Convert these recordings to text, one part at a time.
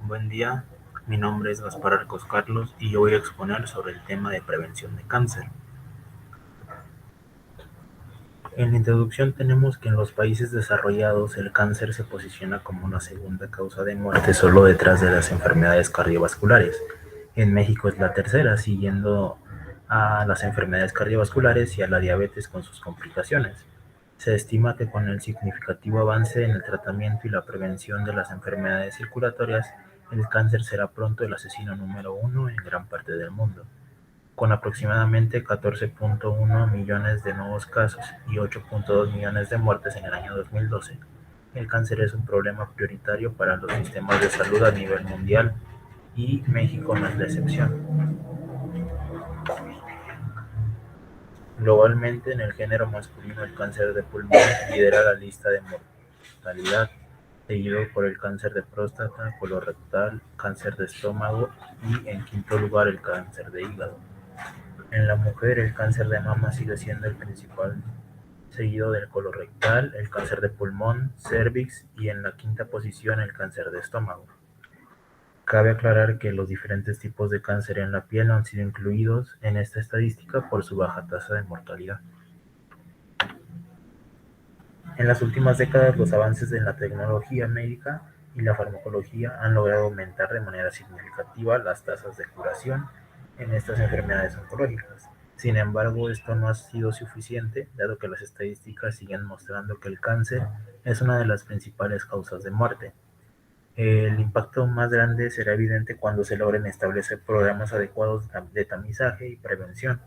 Buen día, mi nombre es Gaspar Arcos Carlos y yo voy a exponer sobre el tema de prevención de cáncer. En la introducción tenemos que en los países desarrollados el cáncer se posiciona como una segunda causa de muerte solo detrás de las enfermedades cardiovasculares. En México es la tercera, siguiendo a las enfermedades cardiovasculares y a la diabetes con sus complicaciones. Se estima que con el significativo avance en el tratamiento y la prevención de las enfermedades circulatorias, el cáncer será pronto el asesino número uno en gran parte del mundo, con aproximadamente 14.1 millones de nuevos casos y 8.2 millones de muertes en el año 2012. El cáncer es un problema prioritario para los sistemas de salud a nivel mundial y México no es la excepción. Globalmente, en el género masculino, el cáncer de pulmón lidera la lista de mortalidad, seguido por el cáncer de próstata, colorectal, cáncer de estómago y, en quinto lugar, el cáncer de hígado. En la mujer, el cáncer de mama sigue siendo el principal, seguido del colorectal, el cáncer de pulmón, cervix y en la quinta posición el cáncer de estómago. Cabe aclarar que los diferentes tipos de cáncer en la piel no han sido incluidos en esta estadística por su baja tasa de mortalidad. En las últimas décadas, los avances en la tecnología médica y la farmacología han logrado aumentar de manera significativa las tasas de curación en estas enfermedades oncológicas. Sin embargo, esto no ha sido suficiente, dado que las estadísticas siguen mostrando que el cáncer es una de las principales causas de muerte. El impacto más grande será evidente cuando se logren establecer programas adecuados de tamizaje y prevención.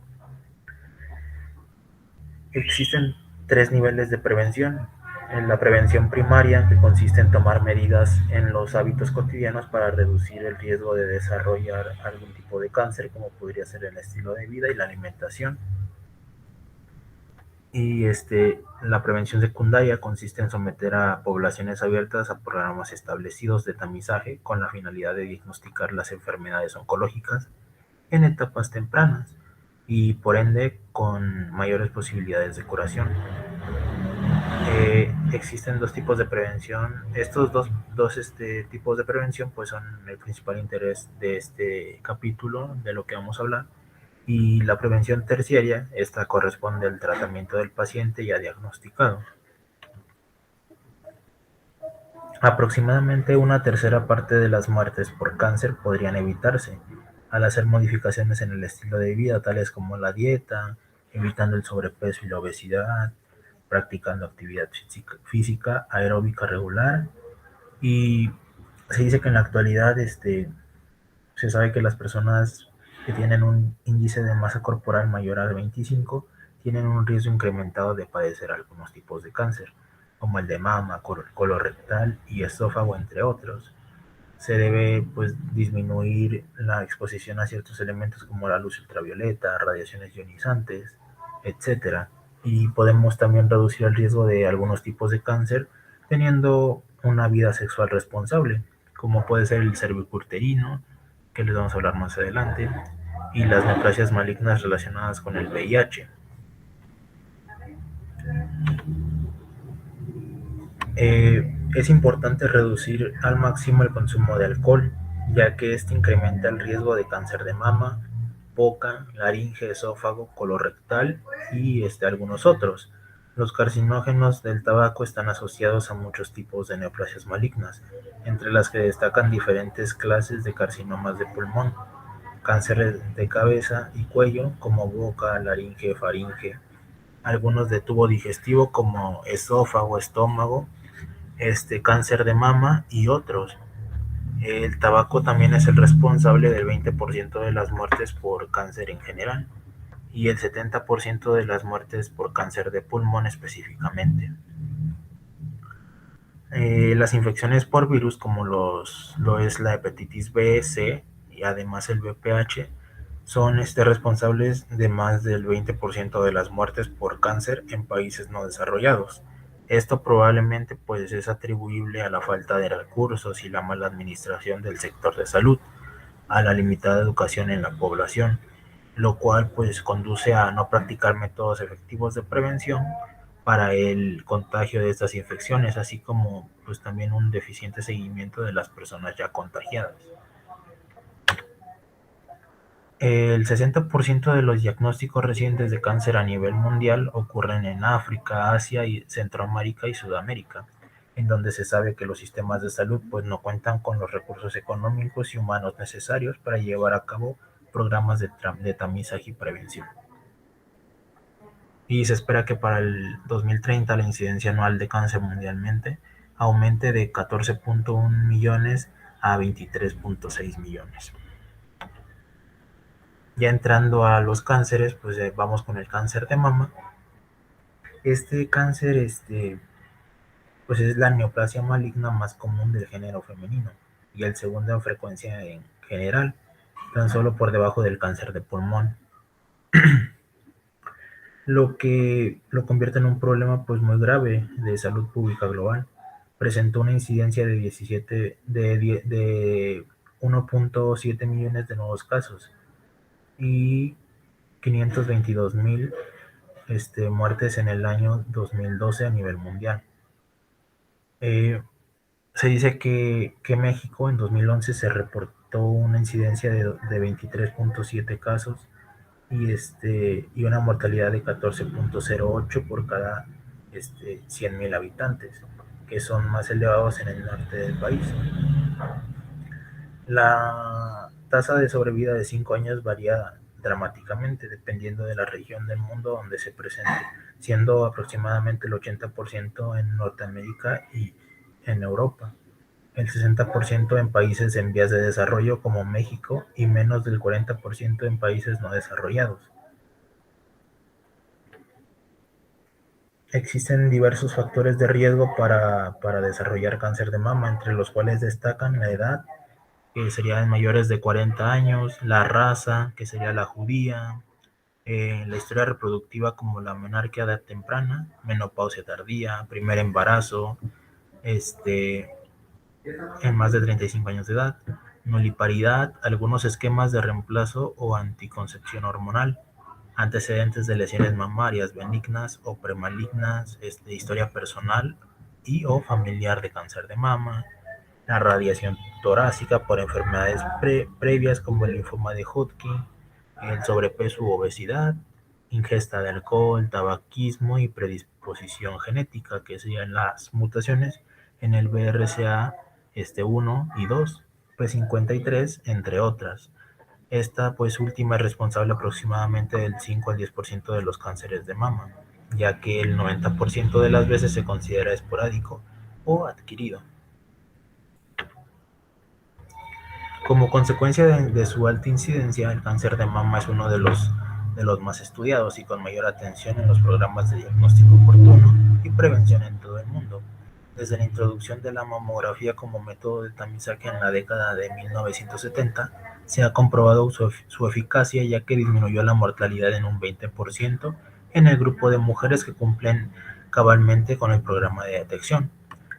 Existen tres niveles de prevención. En la prevención primaria, que consiste en tomar medidas en los hábitos cotidianos para reducir el riesgo de desarrollar algún tipo de cáncer, como podría ser el estilo de vida y la alimentación. Y la prevención secundaria consiste en someter a poblaciones abiertas a programas establecidos de tamizaje con la finalidad de diagnosticar las enfermedades oncológicas en etapas tempranas y por ende con mayores posibilidades de curación. Existen dos tipos de prevención. Estos dos tipos de prevención pues son el principal interés de este capítulo de lo que vamos a hablar. Y la prevención terciaria, esta corresponde al tratamiento del paciente ya diagnosticado. Aproximadamente una tercera parte de las muertes por cáncer podrían evitarse al hacer modificaciones en el estilo de vida, tales como la dieta, evitando el sobrepeso y la obesidad, practicando actividad física aeróbica regular. Y se dice que en la actualidad se sabe que las personas que tienen un índice de masa corporal mayor a 25 tienen un riesgo incrementado de padecer algunos tipos de cáncer, como el de mama, colorectal y esófago, entre otros. Se debe pues disminuir la exposición a ciertos elementos como la luz ultravioleta, radiaciones ionizantes, etcétera. Y podemos también reducir el riesgo de algunos tipos de cáncer teniendo una vida sexual responsable, como puede ser el cervicuterino, que les vamos a hablar más adelante, y las neoplasias malignas relacionadas con el VIH. Es importante reducir al máximo el consumo de alcohol, ya que este incrementa el riesgo de cáncer de mama, boca, laringe, esófago, colorectal y algunos otros. Los carcinógenos del tabaco están asociados a muchos tipos de neoplasias malignas, entre las que destacan diferentes clases de carcinomas de pulmón, cáncer de cabeza y cuello como boca, laringe, faringe, algunos de tubo digestivo como esófago, estómago, cáncer de mama y otros. El tabaco también es el responsable del 20% de las muertes por cáncer en general y el 70% de las muertes por cáncer de pulmón específicamente. Las infecciones por virus como lo es la hepatitis B, C y además el VPH son responsables de más del 20% de las muertes por cáncer en países no desarrollados. Esto probablemente pues es atribuible a la falta de recursos y la mala administración del sector de salud, a la limitada educación en la población, lo cual pues conduce a no practicar métodos efectivos de prevención para el contagio de estas infecciones, así como pues también un deficiente seguimiento de las personas ya contagiadas. El 60% de los diagnósticos recientes de cáncer a nivel mundial ocurren en África, Asia, y Centroamérica y Sudamérica, en donde se sabe que los sistemas de salud pues no cuentan con los recursos económicos y humanos necesarios para llevar a cabo programas de tamizaje y prevención. Y se espera que para el 2030 la incidencia anual de cáncer mundialmente aumente de 14.1 millones a 23.6 millones. Ya entrando a los cánceres, pues vamos con el cáncer de mama. Este cáncer, pues es la neoplasia maligna más común del género femenino y el segundo en frecuencia en general, tan solo por debajo del cáncer de pulmón, lo que lo convierte en un problema pues muy grave de salud pública global. Presentó una incidencia de 17 de 1.7 millones de nuevos casos y 522.000 muertes en el año 2012 a nivel mundial. Eh, Se dice que México en 2011 se reportó una incidencia de 23.7 casos y una mortalidad de 14.08 por cada 100.000 habitantes, que son más elevados en el norte del país. La tasa de sobrevida de 5 años varía dramáticamente dependiendo de la región del mundo donde se presente, siendo aproximadamente el 80% en Norteamérica y en Europa, el 60% en países en vías de desarrollo como México y menos del 40% en países no desarrollados. Existen diversos factores de riesgo para desarrollar cáncer de mama, entre los cuales destacan la edad, que serían mayores de 40 años, la raza, que sería la judía, la historia reproductiva como la menarquia de edad temprana, menopausia tardía, primer embarazo, este, en más de 35 años de edad, nuliparidad, algunos esquemas de reemplazo o anticoncepción hormonal, antecedentes de lesiones mamarias benignas o premalignas, historia personal y o familiar de cáncer de mama, la radiación torácica por enfermedades previas como el linfoma de Hodgkin, el sobrepeso u obesidad, ingesta de alcohol, tabaquismo y predisposición genética, que serían las mutaciones en el BRCA 1 y 2, P53, entre otras. Esta pues última es responsable aproximadamente del 5 al 10% de los cánceres de mama, ya que el 90% de las veces se considera esporádico o adquirido. Como consecuencia de su alta incidencia, el cáncer de mama es uno de los más estudiados y con mayor atención en los programas de diagnóstico oportuno y prevención en todo el mundo. Desde la introducción de la mamografía como método de tamizaje en la década de 1970, se ha comprobado su eficacia, ya que disminuyó la mortalidad en un 20% en el grupo de mujeres que cumplen cabalmente con el programa de detección.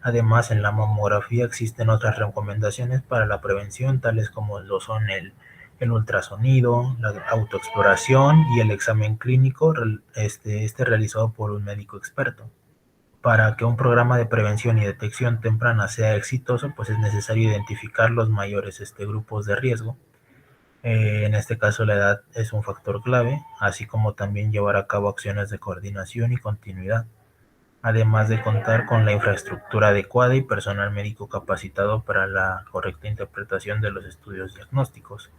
Además, en la mamografía existen otras recomendaciones para la prevención, tales como lo son el ultrasonido, la autoexploración y el examen clínico realizado por un médico experto. Para que un programa de prevención y detección temprana sea exitoso, pues es necesario identificar los mayores grupos de riesgo. En este caso, la edad es un factor clave, así como también llevar a cabo acciones de coordinación y continuidad, además de contar con la infraestructura adecuada y personal médico capacitado para la correcta interpretación de los estudios diagnósticos.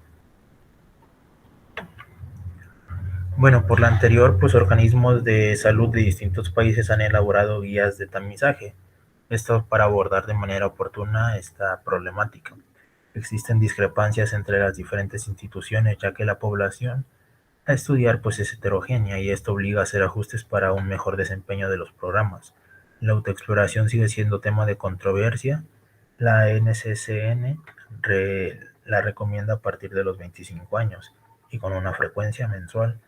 Bueno, por lo anterior, pues organismos de salud de distintos países han elaborado guías de tamizaje, esto para abordar de manera oportuna esta problemática. Existen discrepancias entre las diferentes instituciones, ya que la población a estudiar pues es heterogénea y esto obliga a hacer ajustes para un mejor desempeño de los programas. La autoexploración sigue siendo tema de controversia. La NCCN la recomienda a partir de los 25 años y con una frecuencia mensual.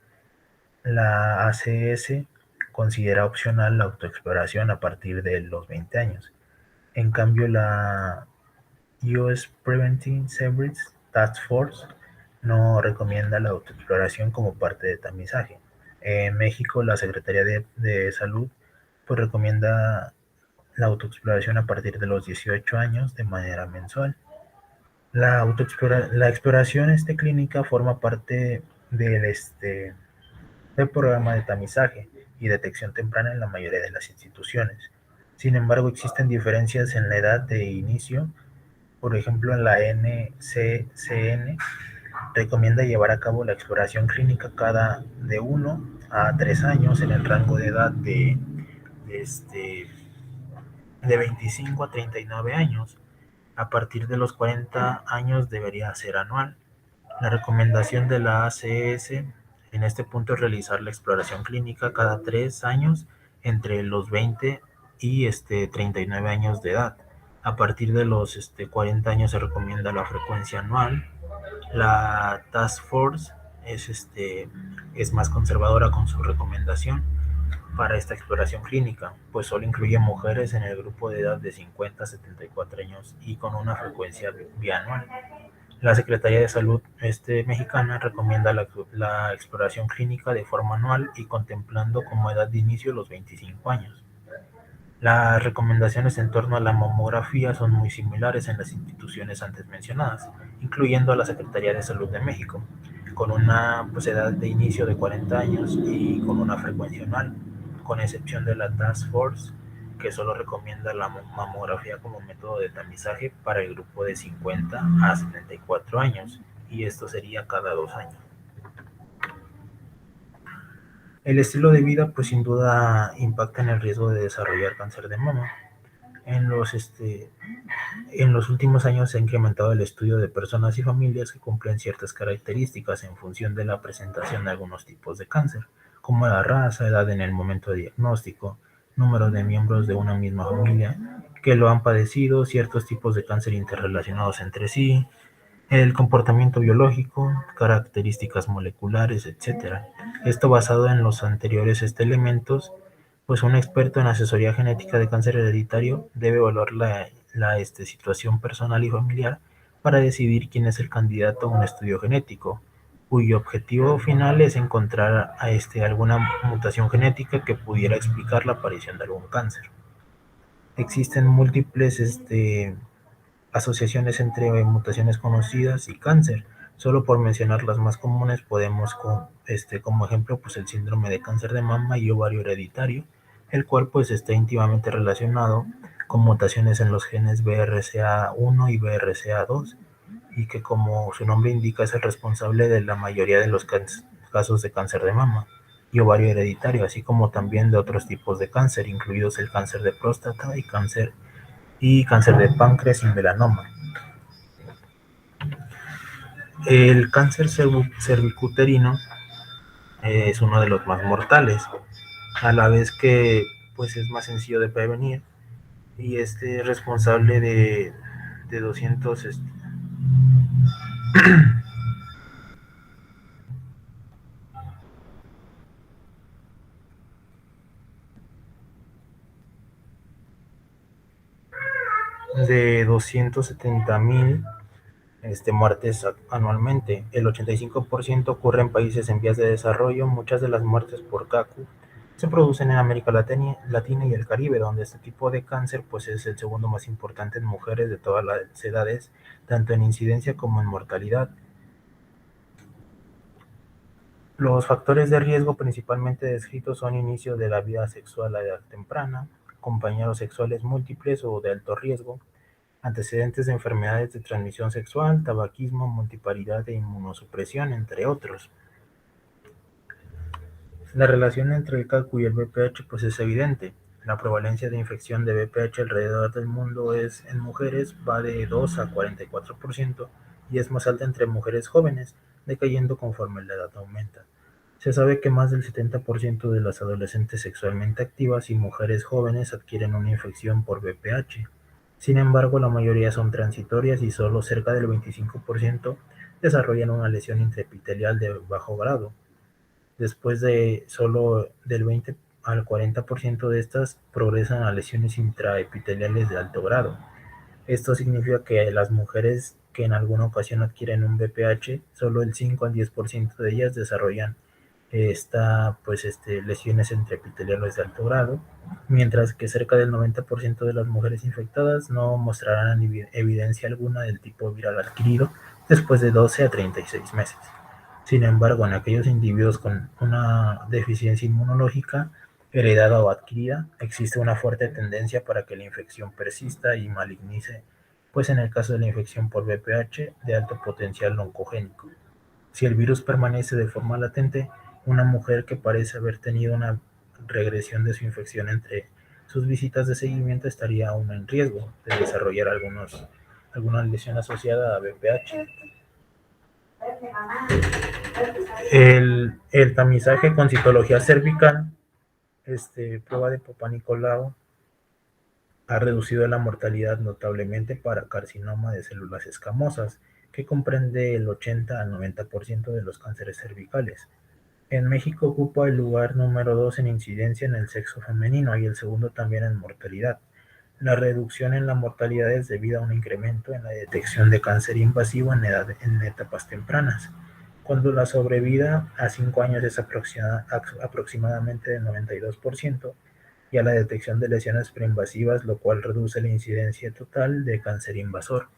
La ACS considera opcional la autoexploración a partir de los 20 años. En cambio, la US Preventive Services Task Force no recomienda la autoexploración como parte de tamizaje. En México, la Secretaría de Salud pues recomienda la autoexploración a partir de los 18 años de manera mensual. La exploración clínica forma parte del programa de tamizaje y detección temprana en la mayoría de las instituciones. Sin embargo, existen diferencias en la edad de inicio. Por ejemplo, en la NCCN recomienda llevar a cabo la exploración clínica cada de 1 a 3 años en el rango de edad este, de 25 a 39 años. A partir de los 40 años debería ser anual. La recomendación de la ACS en este punto es realizar la exploración clínica cada 3 años entre los 20 y 39 años de edad. A partir de los 40 años se recomienda la frecuencia anual. La Task Force es más conservadora con su recomendación para esta exploración clínica, pues solo incluye mujeres en el grupo de edad de 50 a 74 años y con una frecuencia bianual. La Secretaría de Salud mexicana recomienda la exploración clínica de forma anual y contemplando como edad de inicio los 25 años. Las recomendaciones en torno a la mamografía son muy similares en las instituciones antes mencionadas, incluyendo a la Secretaría de Salud de México, con una edad de inicio de 40 años y con una frecuencia anual, con excepción de la Task Force, que solo recomienda la mamografía como método de tamizaje para el grupo de 50 a 74 años, y esto sería cada 2 años. El estilo de vida, pues sin duda impacta en el riesgo de desarrollar cáncer de mama. En los, este, en los últimos años se ha incrementado el estudio de personas y familias que cumplen ciertas características en función de la presentación de algunos tipos de cáncer, como la raza, edad en el momento de diagnóstico, número de miembros de una misma familia que lo han padecido, ciertos tipos de cáncer interrelacionados entre sí, el comportamiento biológico, características moleculares, etcétera. Esto basado en los anteriores elementos, pues un experto en asesoría genética de cáncer hereditario debe evaluar la situación personal y familiar para decidir quién es el candidato a un estudio genético, cuyo objetivo final es encontrar alguna mutación genética que pudiera explicar la aparición de algún cáncer. Existen múltiples asociaciones entre mutaciones conocidas y cáncer. Solo por mencionar las más comunes podemos como ejemplo pues el síndrome de cáncer de mama y ovario hereditario, el cual pues está íntimamente relacionado con mutaciones en los genes BRCA1 y BRCA2 y que como su nombre indica es el responsable de la mayoría de los casos de cáncer de mama y ovario hereditario, así como también de otros tipos de cáncer, incluidos el cáncer de próstata y cáncer de páncreas y melanoma. El cáncer cervicuterino es uno de los más mortales, a la vez que pues es más sencillo de prevenir y este es responsable de 200 de 270,000 muertes anualmente. El 85% ocurre en países en vías de desarrollo. Muchas de las muertes por CACU se producen en América Latina y el Caribe, donde este tipo de cáncer pues es el segundo más importante en mujeres de todas las edades, tanto en incidencia como en mortalidad. Los factores de riesgo principalmente descritos son inicio de la vida sexual a edad temprana, compañeros sexuales múltiples o de alto riesgo, antecedentes de enfermedades de transmisión sexual, tabaquismo, multiparidad e inmunosupresión, entre otros. La relación entre el CACU y el VPH pues es evidente. La prevalencia de infección de VPH alrededor del mundo en mujeres va de 2 a 44% y es más alta entre mujeres jóvenes, decayendo conforme la edad aumenta. Se sabe que más del 70% de las adolescentes sexualmente activas y mujeres jóvenes adquieren una infección por VPH. Sin embargo, la mayoría son transitorias y solo cerca del 25% desarrollan una lesión intraepitelial de bajo grado. Después de solo del 20 al 40% de estas progresan a lesiones intraepiteliales de alto grado. Esto significa que las mujeres que en alguna ocasión adquieren un VPH, solo el 5 al 10% de ellas desarrollan está pues lesiones intraepiteliales de alto grado, mientras que cerca del 90% de las mujeres infectadas no mostrarán evidencia alguna del tipo viral adquirido después de 12 a 36 meses. Sin embargo, en aquellos individuos con una deficiencia inmunológica heredada o adquirida, existe una fuerte tendencia para que la infección persista y malignice, pues en el caso de la infección por VPH de alto potencial oncogénico. Si el virus permanece de forma latente, una mujer que parece haber tenido una regresión de su infección entre sus visitas de seguimiento estaría aún en riesgo de desarrollar alguna lesión asociada a VPH. El tamizaje con citología cervical, prueba de Papa Nicolau, ha reducido la mortalidad notablemente para carcinoma de células escamosas, que comprende el 80 al 90% de los cánceres cervicales. En México ocupa el lugar número 2 en incidencia en el sexo femenino y el segundo también en mortalidad. La reducción en la mortalidad es debida a un incremento en la detección de cáncer invasivo en etapas tempranas, cuando la sobrevida a 5 años es aproximadamente del 92%, y a la detección de lesiones preinvasivas, lo cual reduce la incidencia total de cáncer invasor.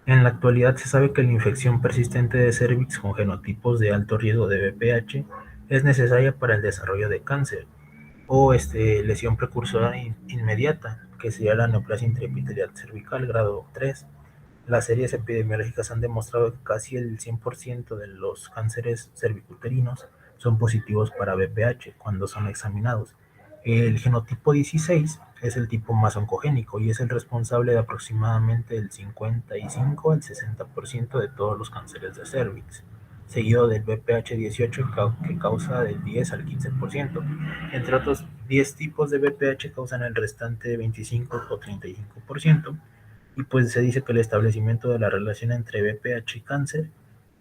En la actualidad se sabe que la infección persistente de cervix con genotipos de alto riesgo de VPH es necesaria para el desarrollo de cáncer o lesión precursora inmediata, que sería la neoplasia intraepitelial cervical grado 3. Las series epidemiológicas han demostrado que casi el 100% de los cánceres cervicuterinos son positivos para VPH cuando son examinados. El genotipo 16 es el tipo más oncogénico y es el responsable de aproximadamente el 55 al 60% de todos los cánceres de cervix, seguido del VPH 18 que causa del 10 al 15%. Entre otros 10 tipos de VPH causan el restante 25 o 35%. Y pues se dice que el establecimiento de la relación entre VPH y cáncer,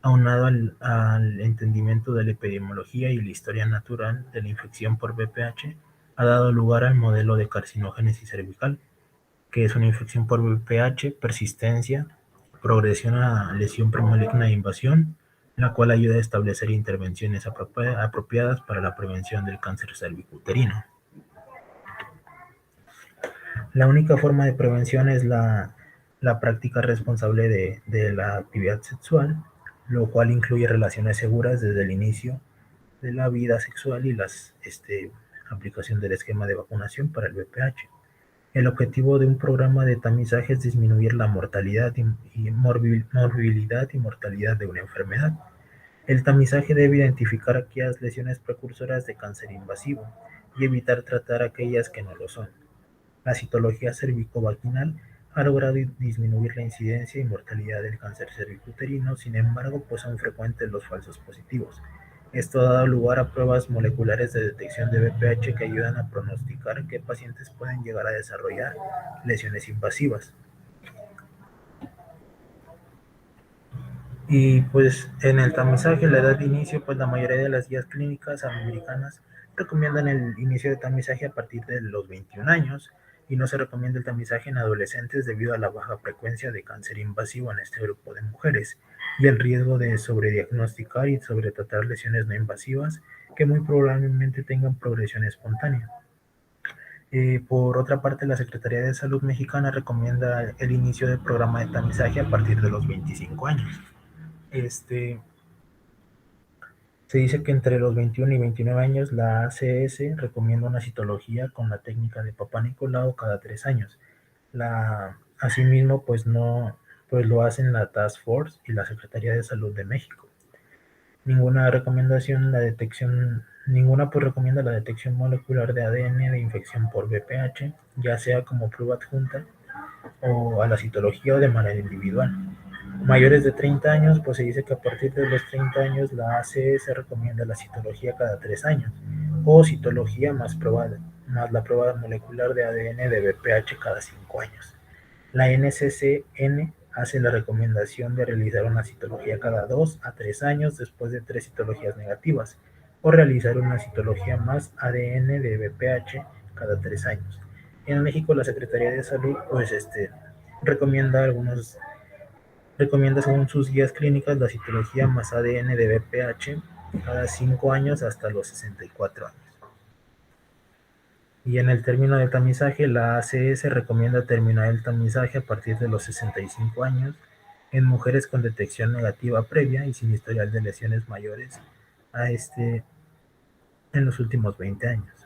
aunado al entendimiento de la epidemiología y la historia natural de la infección por VPH, ha dado lugar al modelo de carcinogénesis cervical, que es una infección por VPH, persistencia, progresión a lesión premaligna e invasión, la cual ayuda a establecer intervenciones apropiadas para la prevención del cáncer cervicuterino. La única forma de prevención es la práctica responsable de la actividad sexual, lo cual incluye relaciones seguras desde el inicio de la vida sexual y las aplicación del esquema de vacunación para el VPH. El objetivo de un programa de tamizaje es disminuir la mortalidad y morbilidad y mortalidad de una enfermedad. El tamizaje debe identificar aquellas lesiones precursoras de cáncer invasivo y evitar tratar aquellas que no lo son. La citología cervicovaginal ha logrado disminuir la incidencia y mortalidad del cáncer cervicuterino, sin embargo, pues son frecuentes los falsos positivos. Esto ha dado lugar a pruebas moleculares de detección de VPH que ayudan a pronosticar qué pacientes pueden llegar a desarrollar lesiones invasivas. Y pues en el tamizaje, la edad de inicio, pues la mayoría de las guías clínicas americanas recomiendan el inicio de tamizaje a partir de los 21 años y no se recomienda el tamizaje en adolescentes debido a la baja frecuencia de cáncer invasivo en este grupo de mujeres y el riesgo de sobrediagnosticar y sobretratar lesiones no invasivas que muy probablemente tengan progresión espontánea. Por otra parte, la Secretaría de Salud mexicana recomienda el inicio del programa de tamizaje a partir de los 25 años. Este, Se dice que entre los 21 y 29 años la ACS recomienda una citología con la técnica de Papa Nicolau cada 3 años. Asimismo, pues lo hacen la Task Force y la Secretaría de Salud de México. Ninguna pues recomienda la detección molecular de ADN de infección por VPH, ya sea como prueba adjunta o a la citología o de manera individual. Mayores de 30 años, pues se dice que a partir de los 30 años la ACS recomienda la citología cada 3 años o citología más la prueba molecular de ADN de VPH cada 5 años. La NCCN hace la recomendación de realizar una citología cada 2 a 3 años después de 3 citologías negativas o realizar una citología más ADN de VPH cada 3 años. En México la Secretaría de Salud pues recomienda algunos Recomienda según sus guías clínicas la citología más ADN de BPH cada 5 años hasta los 64 años. Y en el término de tamizaje, la ACS recomienda terminar el tamizaje a partir de los 65 años en mujeres con detección negativa previa y sin historial de lesiones mayores a en los últimos 20 años.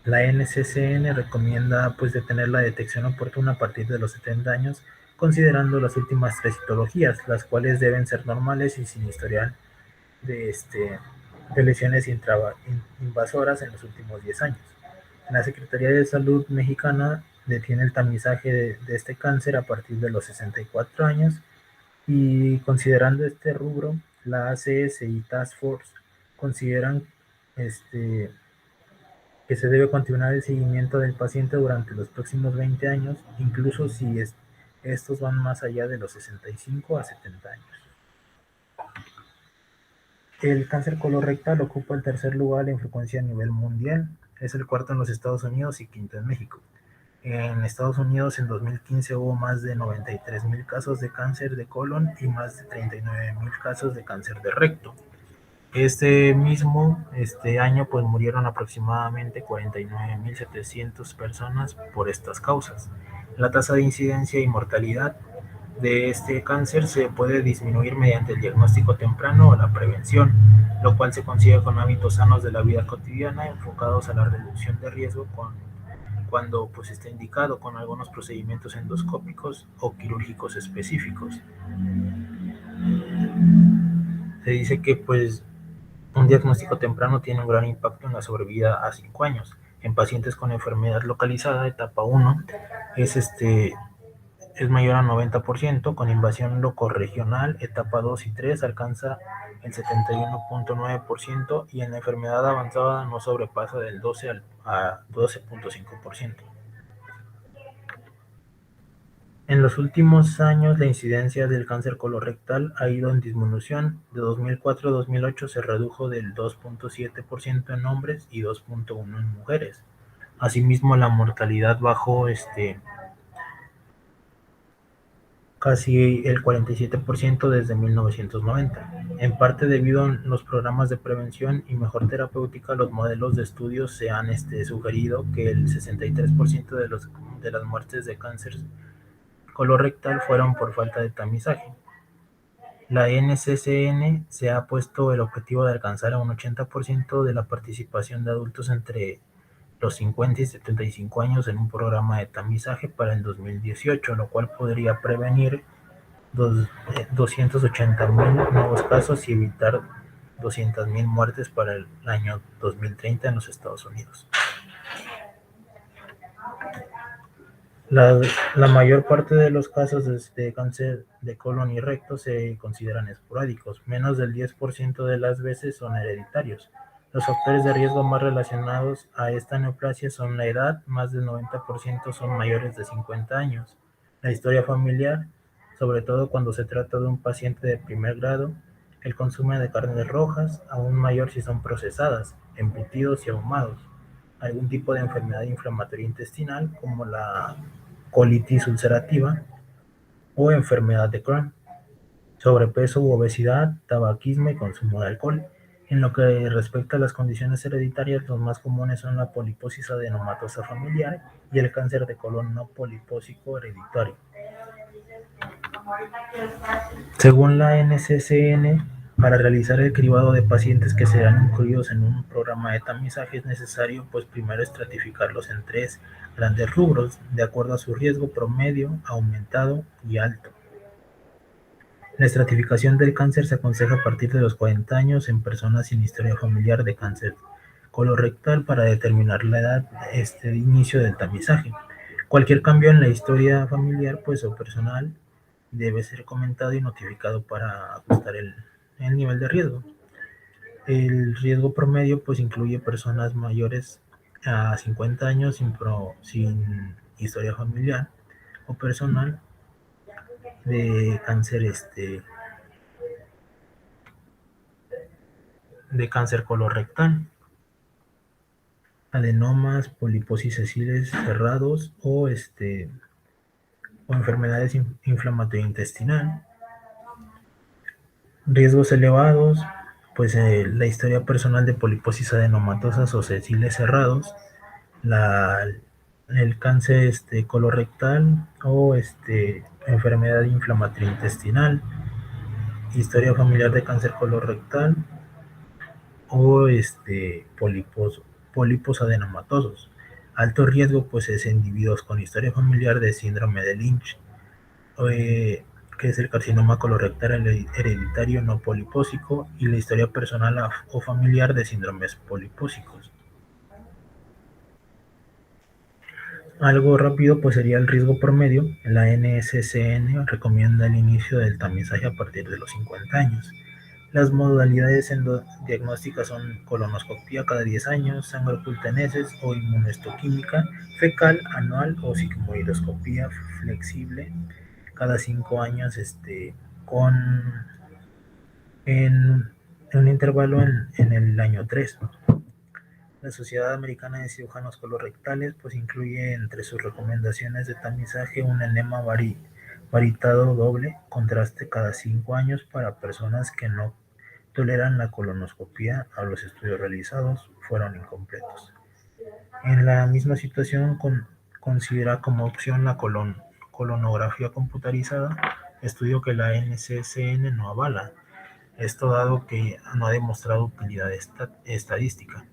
La NCCN recomienda pues detener la detección oportuna a partir de los 70 años, considerando las últimas tres citologías, las cuales deben ser normales y sin historial de, de lesiones invasoras en los últimos 10 años. La Secretaría de Salud mexicana detiene el tamizaje de este cáncer a partir de los 64 años y considerando este rubro, la ACS y Task Force consideran este, que se debe continuar el seguimiento del paciente durante los próximos 20 años, incluso si estos van más allá de los 65 a 70 años. El cáncer colorectal ocupa el tercer lugar en frecuencia a nivel mundial, es el cuarto en los Estados Unidos y quinto en México. En Estados Unidos en 2015 hubo más de 93,000 casos de cáncer de colon y más de 39,000 casos de cáncer de recto. Este año pues murieron aproximadamente 49,700 personas por estas causas. La tasa de incidencia y mortalidad de este cáncer se puede disminuir mediante el diagnóstico temprano o la prevención, lo cual se consigue con hábitos sanos de la vida cotidiana enfocados a la reducción de riesgo cuando pues está indicado con algunos procedimientos endoscópicos o quirúrgicos específicos. Se dice que pues un diagnóstico temprano tiene un gran impacto en la sobrevida a 5 años. En pacientes con enfermedad localizada, etapa 1, es mayor al 90%, con invasión locorregional, etapa 2 y 3 alcanza el 71,9% y en la enfermedad avanzada no sobrepasa del 12 a 12,5%. En los últimos años, la incidencia del cáncer colorectal ha ido en disminución. De 2004 a 2008 se redujo del 2,7% en hombres y 2,1% en mujeres. Asimismo, la mortalidad bajó casi el 47% desde 1990. En parte debido a los programas de prevención y mejor terapéutica, los modelos de estudios se han sugerido que el 63% de las muertes de cáncer colorectal fueron por falta de tamizaje. La NCCN se ha puesto el objetivo de alcanzar a un 80% de la participación de adultos entre los 50 y 75 años en un programa de tamizaje para el 2018, lo cual podría prevenir 280,000 nuevos casos y evitar 200,000 muertes para el año 2030 en los Estados Unidos. La mayor parte de los casos de cáncer de colon y recto se consideran esporádicos, menos del 10% de las veces son hereditarios. Los factores de riesgo más relacionados a esta neoplasia son la edad, más del 90% son mayores de 50 años, la historia familiar, sobre todo cuando se trata de un paciente de primer grado, el consumo de carnes rojas, aún mayor si son procesadas, embutidos y ahumados, algún tipo de enfermedad inflamatoria intestinal como la colitis ulcerativa o enfermedad de Crohn, sobrepeso u obesidad, tabaquismo y consumo de alcohol. En lo que respecta a las condiciones hereditarias, los más comunes son la poliposis adenomatosa familiar y el cáncer de colon no polipósico hereditario. Según la NCCN, para realizar el cribado de pacientes que serán incluidos en un programa de tamizaje es necesario pues primero estratificarlos en 3 grandes rubros, de acuerdo a su riesgo promedio, aumentado y alto. La estratificación del cáncer se aconseja a partir de los 40 años en personas sin historia familiar de cáncer colorectal para determinar la edad de inicio del tamizaje. Cualquier cambio en la historia familiar pues o personal debe ser comentado y notificado para ajustar el nivel de riesgo. El riesgo promedio pues incluye personas mayores a 50 años sin historia familiar o personal de cáncer colorectal, adenomas, poliposis sesiles cerrados o enfermedades inflamatoria intestinal, Riesgos elevados, pues la historia personal de poliposis adenomatosas o sesiles cerrados, la, el cáncer colorectal o enfermedad inflamatoria intestinal, historia familiar de cáncer colorectal o pólipos adenomatosos. Alto riesgo pues es individuos con historia familiar de síndrome de Lynch, eh, que es el carcinoma colorectal hereditario no polipósico, y la historia personal o familiar de síndromes polipósicos. Algo rápido pues sería el riesgo promedio. La NSCN recomienda el inicio del tamizaje a partir de los 50 años. Las modalidades diagnósticas son colonoscopia cada 10 años, sangre oculta en heces o inmunohistoquímica fecal anual o sigmoidoscopía flexible cada 5 años con en un intervalo en el año 3. La Sociedad Americana de Cirujanos Colorectales pues incluye entre sus recomendaciones de tamizaje un enema varitado doble contraste cada 5 años para personas que no toleran la colonoscopia o los estudios realizados fueron incompletos. En la misma situación considera como opción la colonografía computarizada, estudio que la NCCN no avala, esto dado que no ha demostrado utilidad estadística.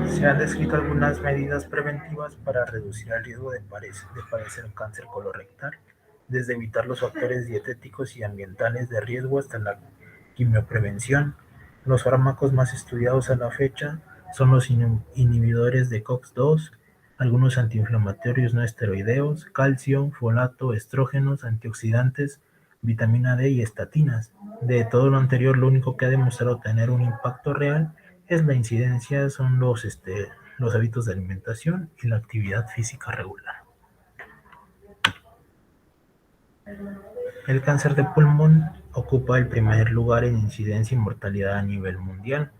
Se han descrito algunas medidas preventivas para reducir el riesgo de padecer cáncer colorectal, desde evitar los factores dietéticos y ambientales de riesgo hasta la quimioprevención. Los fármacos más estudiados a la fecha son los inhibidores de COX-2, algunos antiinflamatorios no esteroideos, calcio, folato, estrógenos, antioxidantes, vitamina D y estatinas. De todo lo anterior, lo único que ha demostrado tener un impacto real es la incidencia, son los hábitos de alimentación y la actividad física regular. El cáncer de pulmón ocupa el primer lugar en incidencia y mortalidad a nivel mundial.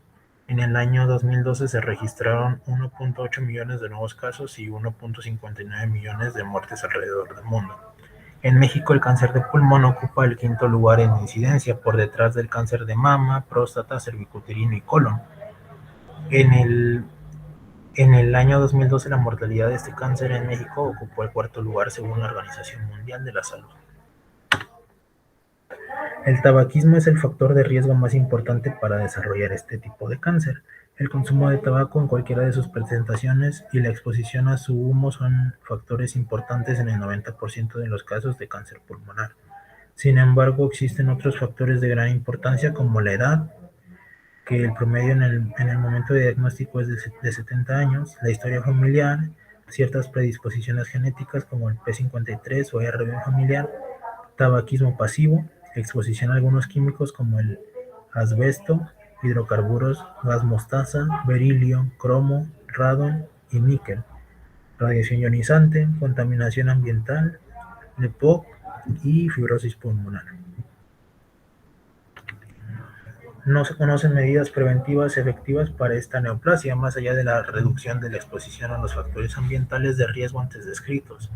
En el año 2012 se registraron 1.8 millones de nuevos casos y 1.59 millones de muertes alrededor del mundo. En México el cáncer de pulmón ocupa el quinto lugar en incidencia, por detrás del cáncer de mama, próstata, cervicuterino y colon. En el año 2012 la mortalidad de este cáncer en México ocupó el cuarto lugar según la Organización Mundial de la Salud. El tabaquismo es el factor de riesgo más importante para desarrollar este tipo de cáncer. El consumo de tabaco en cualquiera de sus presentaciones y la exposición a su humo son factores importantes en el 90% de los casos de cáncer pulmonar. Sin embargo, existen otros factores de gran importancia como la edad, que el promedio en el momento de diagnóstico es de 70 años, la historia familiar, ciertas predisposiciones genéticas como el P53 o RB familiar, tabaquismo pasivo, exposición a algunos químicos como el asbesto, hidrocarburos, gas mostaza, berilio, cromo, radon y níquel, radiación ionizante, contaminación ambiental, EPOC y fibrosis pulmonar. No se conocen medidas preventivas efectivas para esta neoplasia, más allá de la reducción de la exposición a los factores ambientales de riesgo antes descritos,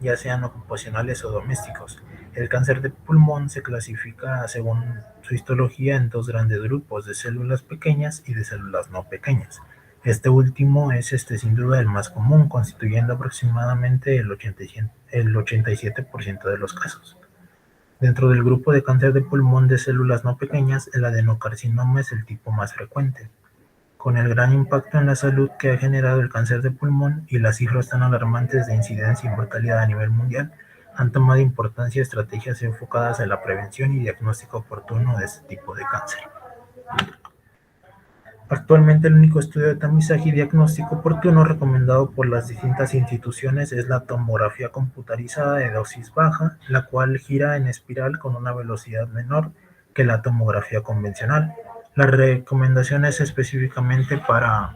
ya sean ocupacionales o domésticos. El cáncer de pulmón se clasifica según su histología en dos grandes grupos, de células pequeñas y de células no pequeñas. Este último es sin duda el más común, constituyendo aproximadamente el 87% de los casos. Dentro del grupo de cáncer de pulmón de células no pequeñas, el adenocarcinoma es el tipo más frecuente. Con el gran impacto en la salud que ha generado el cáncer de pulmón y las cifras tan alarmantes de incidencia y mortalidad a nivel mundial, han tomado importancia estrategias enfocadas en la prevención y diagnóstico oportuno de este tipo de cáncer. Actualmente el único estudio de tamizaje y diagnóstico oportuno recomendado por las distintas instituciones es la tomografía computarizada de dosis baja, la cual gira en espiral con una velocidad menor que la tomografía convencional. La recomendación es específicamente para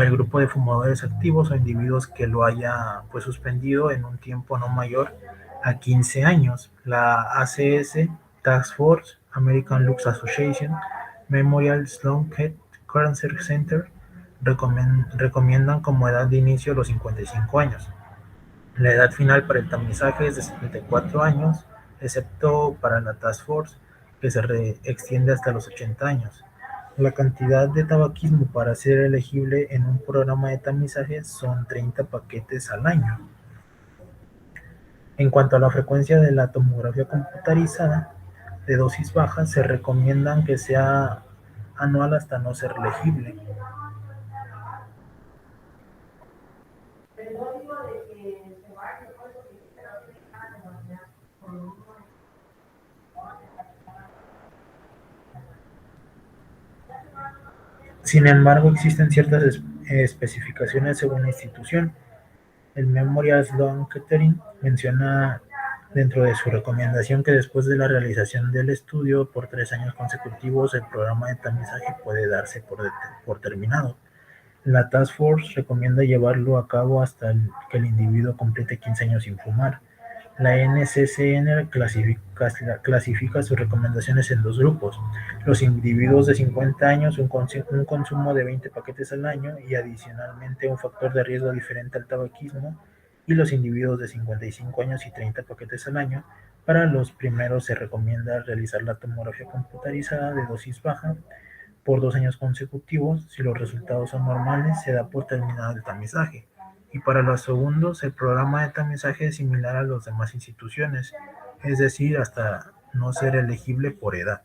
el grupo de fumadores activos o individuos que lo haya suspendido en un tiempo no mayor a 15 años. La ACS, Task Force, American Lux Association, Memorial Sloan Kettering Cancer Center recomiendan como edad de inicio los 55 años. La edad final para el tamizaje es de 74 años, excepto para la Task Force, que se extiende hasta los 80 años. La cantidad de tabaquismo para ser elegible en un programa de tamizaje son 30 paquetes al año. En cuanto a la frecuencia de la tomografía computarizada de dosis bajas, se recomiendan que sea anual hasta no ser elegible. Sin embargo, existen ciertas especificaciones según la institución. El Memorial Sloan Kettering menciona dentro de su recomendación que después de la realización del estudio por 3 años consecutivos, el programa de tamizaje puede darse por terminado. La Task Force recomienda llevarlo a cabo hasta que el individuo complete 15 años sin fumar. La NCCN clasifica sus recomendaciones en dos grupos: los individuos de 50 años, un consumo de 20 paquetes al año y adicionalmente un factor de riesgo diferente al tabaquismo, y los individuos de 55 años y 30 paquetes al año. Para los primeros se recomienda realizar la tomografía computarizada de dosis baja por 2 años consecutivos. Si los resultados son normales, se da por terminado el tamizaje. Y para los segundos, el programa de tamizaje es similar a los demás instituciones, es decir, hasta no ser elegible por edad.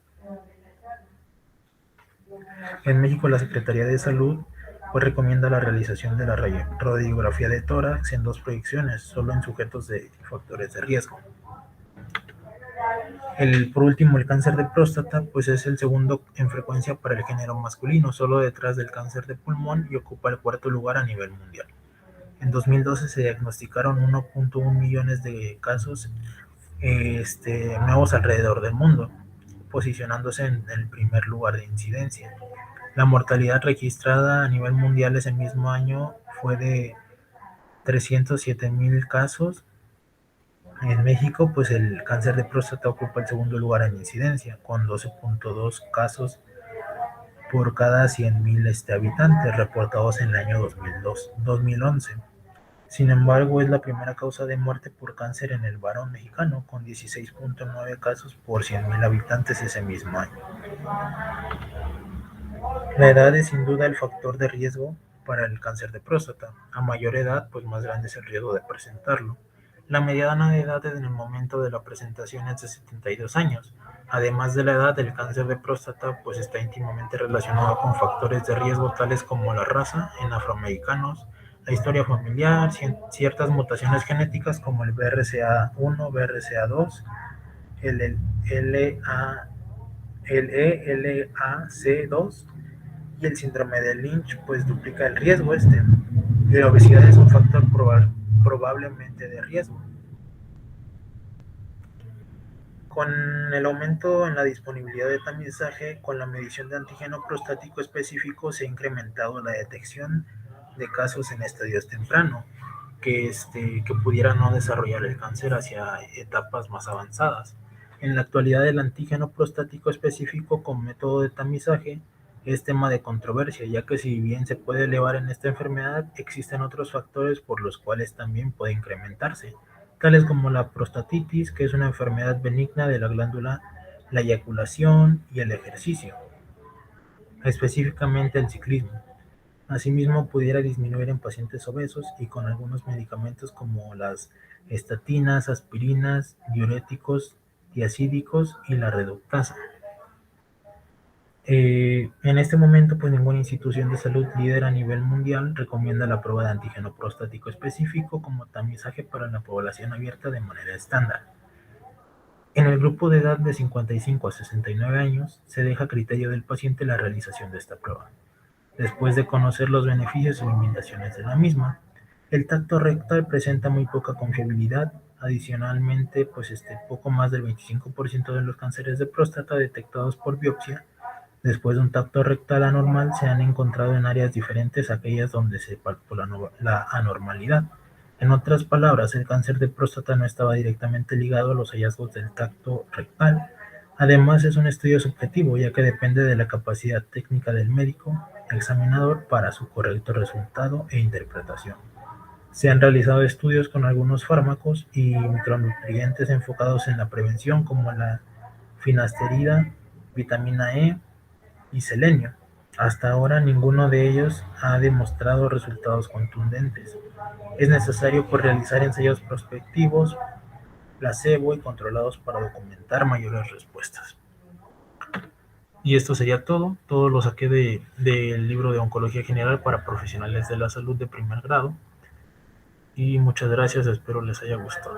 En México, la Secretaría de Salud pues recomienda la realización de la radiografía de tórax en dos proyecciones, solo en sujetos de factores de riesgo. Por último, el cáncer de próstata pues es el segundo en frecuencia para el género masculino, solo detrás del cáncer de pulmón, y ocupa el cuarto lugar a nivel mundial. En 2012 se diagnosticaron 1.1 millones de casos nuevos alrededor del mundo, posicionándose en el primer lugar de incidencia. La mortalidad registrada a nivel mundial ese mismo año fue de 307,000 casos. En México, pues el cáncer de próstata ocupa el segundo lugar en incidencia, con 12.2 casos por cada 100,000 habitantes reportados en el año 2011. Sin embargo, es la primera causa de muerte por cáncer en el varón mexicano, con 16.9 casos por 100,000 habitantes ese mismo año. La edad es sin duda el factor de riesgo para el cáncer de próstata. A mayor edad, pues más grande es el riesgo de presentarlo. La mediana de edad en el momento de la presentación es de 72 años. Además de la edad, el cáncer de próstata pues está íntimamente relacionado con factores de riesgo tales como la raza en afroamericanos, la historia familiar, ciertas mutaciones genéticas como el BRCA1, BRCA2, el LAC2 y el síndrome de Lynch pues duplica el riesgo. La obesidad es un factor probablemente de riesgo. Con el aumento en la disponibilidad de tamizaje, con la medición de antígeno prostático específico, se ha incrementado la detección de casos en estadios tempranos que pudieran no desarrollar el cáncer hacia etapas más avanzadas. En la actualidad, el antígeno prostático específico como método de tamizaje es tema de controversia, ya que si bien se puede elevar en esta enfermedad, existen otros factores por los cuales también puede incrementarse, tales como la prostatitis, que es una enfermedad benigna de la glándula, la eyaculación y el ejercicio, específicamente el ciclismo. Asimismo, pudiera disminuir en pacientes obesos y con algunos medicamentos como las estatinas, aspirinas, diuréticos, tiazídicos y la reductasa. En este momento, pues ninguna institución de salud líder a nivel mundial recomienda la prueba de antígeno prostático específico como tamizaje para la población abierta de manera estándar. En el grupo de edad de 55 a 69 años, se deja a criterio del paciente la realización de esta prueba, después de conocer los beneficios y limitaciones de la misma. El tacto rectal presenta muy poca confiabilidad. Adicionalmente, pues poco más del 25% de los cánceres de próstata detectados por biopsia después de un tacto rectal anormal se han encontrado en áreas diferentes a aquellas donde se palpó la anormalidad. En otras palabras, el cáncer de próstata no estaba directamente ligado a los hallazgos del tacto rectal. Además, es un estudio subjetivo, ya que depende de la capacidad técnica del médico examinador para su correcto resultado e interpretación. Se han realizado estudios con algunos fármacos y micronutrientes enfocados en la prevención, como la finasterida, vitamina E y selenio. Hasta ahora ninguno de ellos ha demostrado resultados contundentes. Es necesario realizar ensayos prospectivos, placebo y controlados para documentar mayores respuestas. Y esto sería todo lo saqué del libro de Oncología General para Profesionales de la Salud de primer grado. Y muchas gracias, espero les haya gustado.